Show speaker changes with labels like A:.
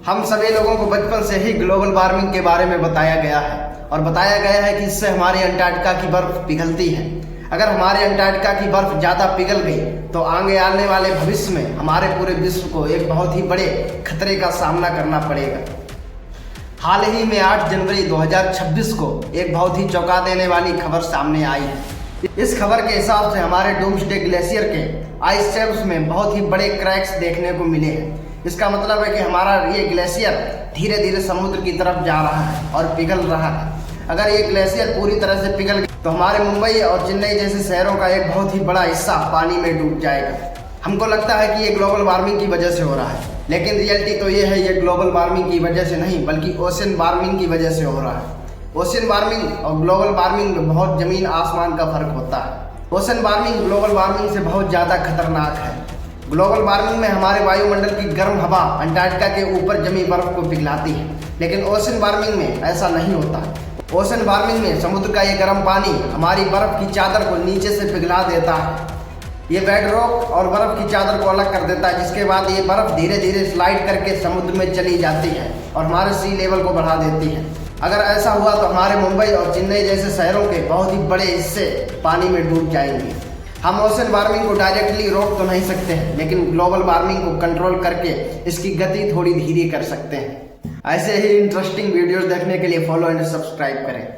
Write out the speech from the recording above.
A: हम सभी लोगों को बचपन से ही ग्लोबल वार्मिंग के बारे में बताया गया है और बताया गया है कि इससे हमारी अंटार्कटिका की बर्फ पिघलती है। अगर हमारे अंटार्कटिका की बर्फ ज़्यादा पिघल गई तो आगे आने वाले भविष्य में हमारे पूरे विश्व को एक बहुत ही बड़े खतरे का सामना करना पड़ेगा। हाल ही में 8 जनवरी 2026 को एक बहुत ही चौंका देने वाली खबर सामने आई है। इस खबर के हिसाब से हमारे डूम्सडे ग्लेशियर के आइस शेल्फ्स में बहुत ही बड़े क्रैक्स देखने को मिले हैं। इसका मतलब है कि हमारा ये ग्लेशियर धीरे धीरे समुद्र की तरफ जा रहा है और पिघल रहा है। अगर ये ग्लेशियर पूरी तरह से पिघल गया तो हमारे मुंबई और चेन्नई जैसे शहरों का एक बहुत ही बड़ा हिस्सा पानी में डूब जाएगा। हमको लगता है कि ये ग्लोबल वार्मिंग की वजह से हो रहा है, लेकिन रियलिटी तो ये है, ये ग्लोबल वार्मिंग की वजह से नहीं बल्कि ओशन वार्मिंग की वजह से हो रहा है। ओशन वार्मिंग और ग्लोबल वार्मिंग में बहुत जमीन आसमान का फर्क होता है। ओशन वार्मिंग ग्लोबल वार्मिंग से बहुत ज़्यादा खतरनाक है। ग्लोबल वार्मिंग में हमारे वायुमंडल की गर्म हवा अंटार्कटिका के ऊपर जमी बर्फ को पिघलाती है, लेकिन ओशन वार्मिंग में ऐसा नहीं होता। ओशन वार्मिंग में समुद्र का ये गर्म पानी हमारी बर्फ की चादर को नीचे से पिघला देता है। ये बेड रॉक और बर्फ की चादर को अलग कर देता है, जिसके बाद ये बर्फ धीरे धीरे स्लाइड करके समुद्र में चली जाती है और हमारे सी लेवल को बढ़ा देती है। अगर ऐसा हुआ तो हमारे मुंबई और चेन्नई जैसे शहरों के बहुत ही बड़े हिस्से पानी में डूब जाएंगे। हम ओशन वार्मिंग को डायरेक्टली रोक तो नहीं सकते हैं, लेकिन ग्लोबल वार्मिंग को कंट्रोल करके इसकी गति थोड़ी धीरे कर सकते हैं। ऐसे ही इंटरेस्टिंग वीडियोस देखने के लिए फॉलो एंड सब्सक्राइब करें।